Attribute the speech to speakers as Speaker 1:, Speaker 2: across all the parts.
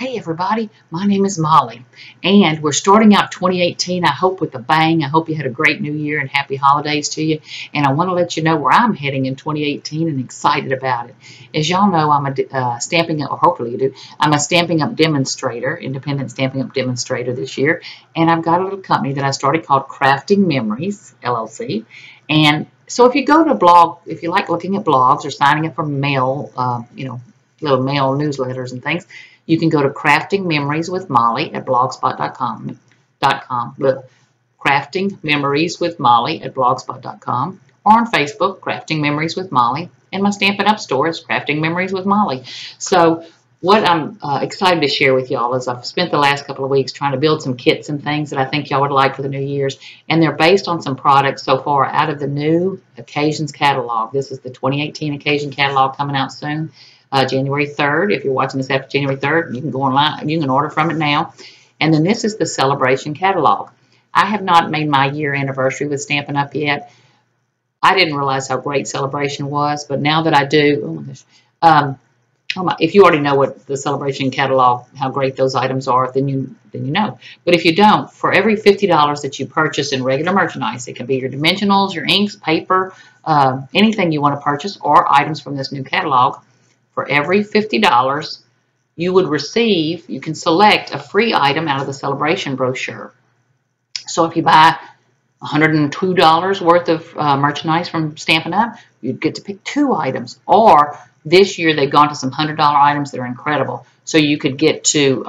Speaker 1: Hey everybody, my name is Molly, and we're starting out 2018, I hope with a bang. I hope you had a great new year and happy holidays to you. And I want to let you know where I'm heading in 2018 and excited about it. As y'all know, I'm a Stampin' Up, or hopefully you do, I'm a Stampin' Up demonstrator, independent Stampin' Up demonstrator this year. And I've got a little company that I started called Crafting Memories, LLC. And so if you go to blog, if you like looking at blogs or signing up for mail, little mail newsletters and things, you can go to Crafting Memories with Molly at blogspot.com. Crafting Memories with Molly at blogspot.com, or on Facebook, Crafting Memories with Molly, and my Stampin' Up store is Crafting Memories with Molly. So what I'm excited to share with y'all is I've spent the last couple of weeks trying to build some kits and things that I think y'all would like for the New Year's, and they're based on some products so far out of the new Occasions catalog. This is the 2018 Occasion catalog coming out soon. January 3rd. If you're watching this after January 3rd, you can go online. You can order from it now. And then this is the Celebration catalog. I have not made my year anniversary with Stampin' Up yet. I didn't realize how great Celebration was, but now that I do, oh my gosh, if you already know what the Celebration catalog, how great those items are, then you know. But if you don't, for every $50 that you purchase in regular merchandise, it can be your dimensionals, your inks, paper, anything you want to purchase, or items from this new catalog. For every $50, you would receive, you can select a free item out of the Celebration brochure. So if you buy $102 worth of merchandise from Stampin' Up, you'd get to pick 2 items. Or this year they've gone to some $100 items that are incredible. So you could get to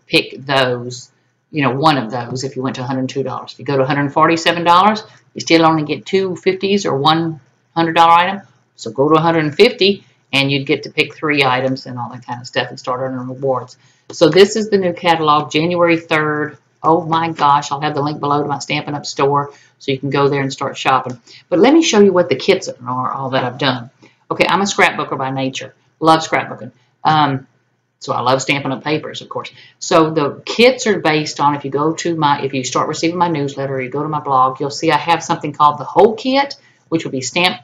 Speaker 1: pick those, one of those if you went to $102. If you go to $147, you still only get 2 50s or one $100 item. So go to $150. And you'd get to pick 3 items and all that kind of stuff and start earning rewards. So this is the new catalog, January 3rd. Oh my gosh, I'll have the link below to my Stampin' Up store so you can go there and start shopping. But let me show you what the kits are, all that I've done. Okay, I'm a scrapbooker by nature. Love scrapbooking. So I love Stampin' Up papers, of course. So the kits are based on, if you start receiving my newsletter or you go to my blog, you'll see I have something called the whole kit, which will be stamped,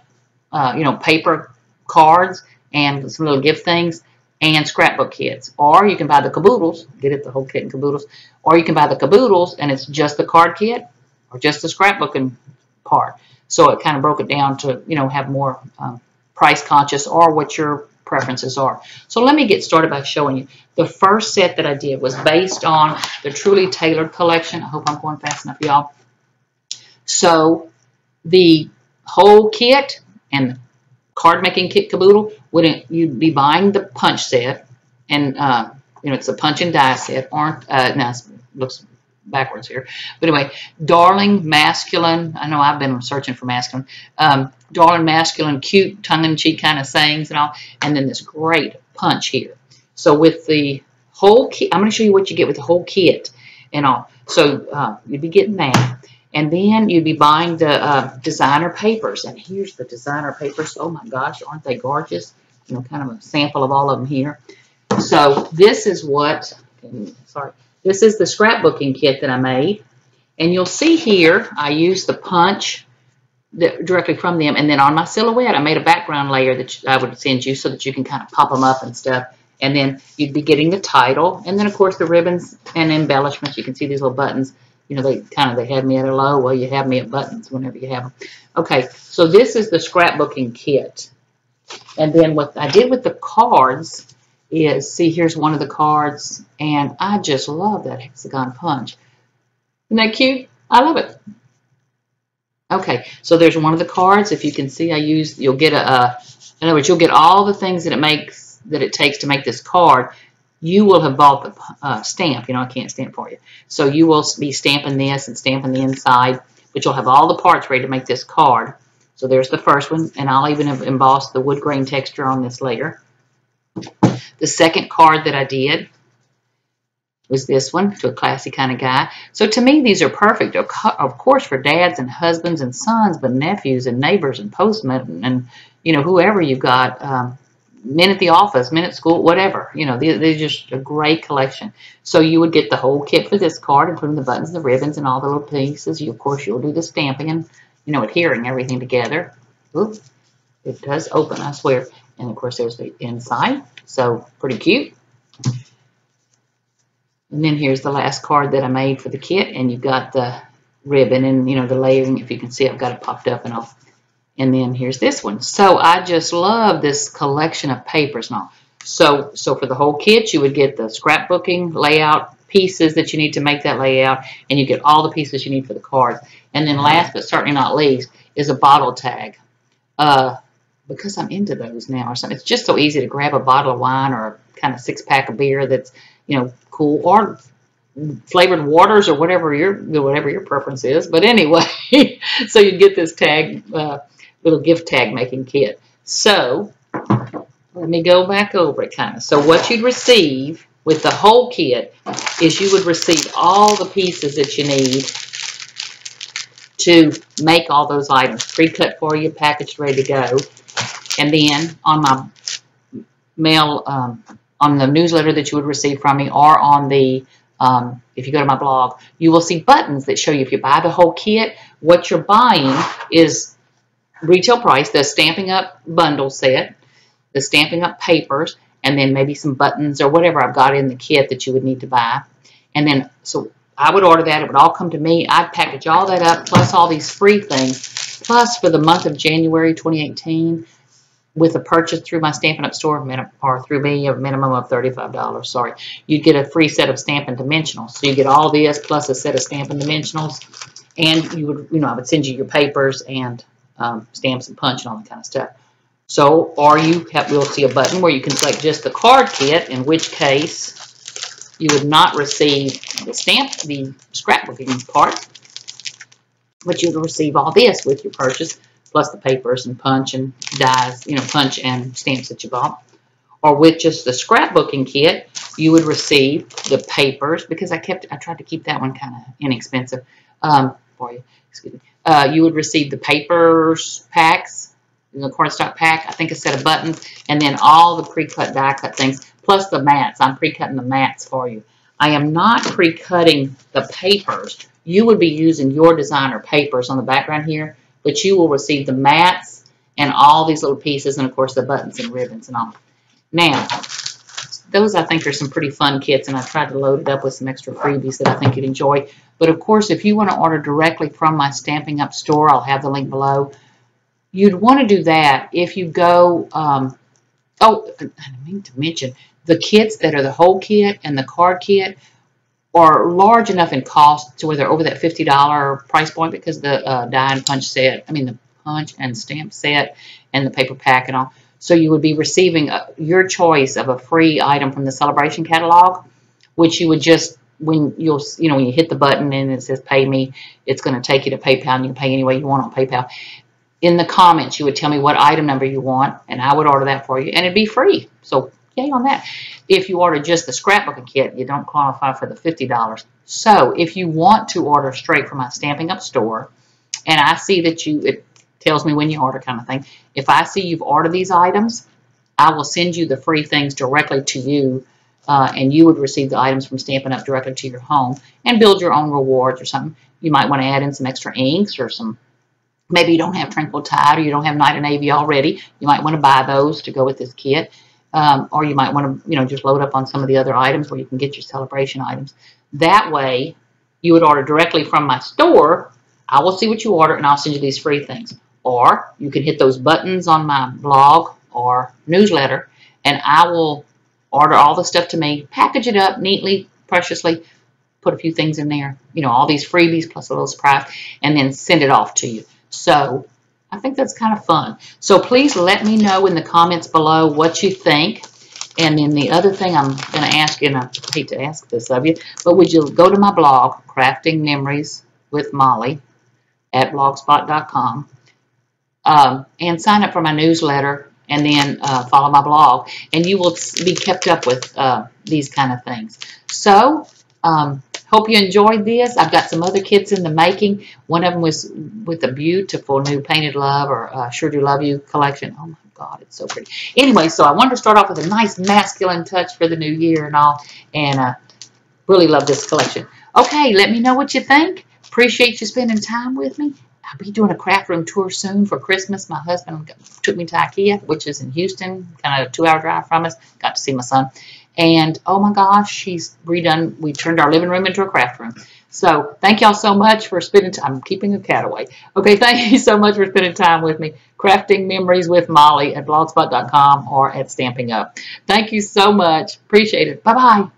Speaker 1: paper cards, and some little gift things, and scrapbook kits. Or you can buy the caboodles, get it, the whole kit and caboodles. Or you can buy the caboodles, and it's just the card kit, or just the scrapbooking part. So it kind of broke it down to, have more price conscious, or what your preferences are. So let me get started by showing you. The first set that I did was based on the Truly Tailored collection. I hope I'm going fast enough, y'all. So the whole kit and card making kit caboodle, you'd be buying the punch set, and it's a punch and die set. Now it looks backwards here, but anyway, darling masculine. I know I've been searching for masculine, darling masculine, cute tongue-in-cheek kind of sayings and all, and then this great punch here. So with the whole kit, I'm going to show you what you get with the whole kit and all. So you'd be getting that. And then you'd be buying the designer papers. And here's the designer papers. Oh, my gosh, aren't they gorgeous? Kind of a sample of all of them here. So this is this is the scrapbooking kit that I made. And you'll see here, I used the punch directly from them. And then on my silhouette, I made a background layer that I would send you so that you can kind of pop them up and stuff. And then you'd be getting the title. And then, of course, the ribbons and embellishments. You can see these little buttons. They had me at a low. Well, you have me at buttons whenever you have them. Okay, so this is the scrapbooking kit. And then what I did with the cards is, see, here's one of the cards, and I just love that hexagon punch. Isn't that cute? I love it. Okay, so there's one of the cards. If you can see, you'll get in other words, you'll get all the things that it takes to make this card. You will have bought the stamp. I can't stamp for you. So you will be stamping this and stamping the inside, but you'll have all the parts ready to make this card. So there's the first one, and I'll even have embossed the wood grain texture on this layer. The second card that I did was this one, to a classy kind of guy. So to me, these are perfect, of course, for dads and husbands and sons, but nephews and neighbors and postmen and, whoever you've got, men at the office, men at school, whatever. They're just a great collection. So you would get the whole kit for this card, including the buttons, the ribbons, and all the little pieces. Of course, you'll do the stamping and, adhering everything together. Oops, it does open, I swear. And, of course, there's the inside. So pretty cute. And then here's the last card that I made for the kit, and you've got the ribbon and, you know, the layering. If you can see, I've got it popped up and all. And then here's this one. So I just love this collection of papers and all. So for the whole kit, you would get the scrapbooking layout pieces that you need to make that layout, and you get all the pieces you need for the cards. And then last but certainly not least is a bottle tag. Because I'm into those now or something. It's just so easy to grab a bottle of wine or a kind of 6-pack of beer that's, you know, cool, or flavored waters or whatever your preference is. But anyway, so you get this tag, little gift tag making kit. So let me go back over it kind of. So what you'd receive with the whole kit is you would receive all the pieces that you need to make all those items, pre-cut for you, packaged, ready to go. And then on my mail, on the newsletter that you would receive from me, or on the, if you go to my blog, you will see buttons that show you if you buy the whole kit, what you're buying is retail price, the Stampin' Up bundle set, the Stampin' Up papers, and then maybe some buttons or whatever I've got in the kit that you would need to buy. And then, so I would order that. It would all come to me. I'd package all that up, plus all these free things. Plus, for the month of January 2018, with a purchase through my Stampin' Up store, or through me, a minimum of $35, sorry, you'd get a free set of Stampin' Dimensionals. So you get all this plus a set of Stampin' Dimensionals, and you would, you know, I would send you your papers and stamps and punch and all that kind of stuff. So, or we'll see a button where you can select just the card kit, in which case you would not receive the scrapbooking part, but you would receive all this with your purchase, plus the papers and punch and dies, you know, punch and stamps that you bought. Or with just the scrapbooking kit, you would receive the papers, because I tried to keep that one kind of inexpensive for you. Excuse me. You would receive the papers packs, the cardstock pack, I think a set of buttons, and then all the pre-cut die cut things, plus the mats. I'm pre-cutting the mats for you. I am not pre-cutting the papers. You would be using your designer papers on the background here, but you will receive the mats and all these little pieces, and of course the buttons and ribbons and all. Now, those I think are some pretty fun kits, and I tried to load it up with some extra freebies that I think you'd enjoy. But of course, if you want to order directly from my Stampin' Up store, I'll have the link below. You'd want to do that if you go, oh, I mean to mention, the kits that are the whole kit and the card kit are large enough in cost to where they're over that $50 price point, because the die and punch set, I mean the punch and stamp set and the paper pack and all. So you would be receiving your choice of a free item from the Celebration catalog, which you would just, when you hit the button and it says pay me, it's going to take you to PayPal, and you can pay any way you want on PayPal. In the comments, you would tell me what item number you want, and I would order that for you, and it'd be free. So yay on that. If you order just the scrapbooking kit, you don't qualify for the $50. So if you want to order straight from my Stampin' Up store, and I see that it tells me when you order kind of thing. If I see you've ordered these items, I will send you the free things directly to you, and you would receive the items from Stampin' Up directly to your home and build your own rewards or something. You might want to add in some extra inks or some, maybe you don't have Tranquil Tide or you don't have Night of Navy already. You might want to buy those to go with this kit. Or you might want to, just load up on some of the other items where you can get your celebration items. That way, you would order directly from my store. I will see what you order, and I'll send you these free things. Or you can hit those buttons on my blog or newsletter, and I will order all the stuff to me, package it up neatly, preciously, put a few things in there, all these freebies plus a little surprise, and then send it off to you. So I think that's kind of fun. So please let me know in the comments below what you think. And then the other thing I'm going to ask you, and I hate to ask this of you, but would you go to my blog, Crafting Memories with Molly at blogspot.com, and sign up for my newsletter, and then follow my blog, and you will be kept up with these kind of things. So hope you enjoyed this. I've got some other kits in the making. One of them was with a beautiful new Painted Love or Sure Do Love You collection. Oh my God, it's so pretty. Anyway, so I wanted to start off with a nice masculine touch for the new year and all, and really love this collection. Okay, let me know what you think. Appreciate you spending time with me. I'll be doing a craft room tour soon for Christmas. My husband took me to IKEA, which is in Houston, kind of a 2-hour drive from us. Got to see my son. And oh my gosh, she's redone. We turned our living room into a craft room. So thank y'all so much for spending time. I'm keeping a cat away. Okay, thank you so much for spending time with me. Crafting Memories with Molly at blogspot.com or at Stampin' Up. Thank you so much. Appreciate it. Bye-bye.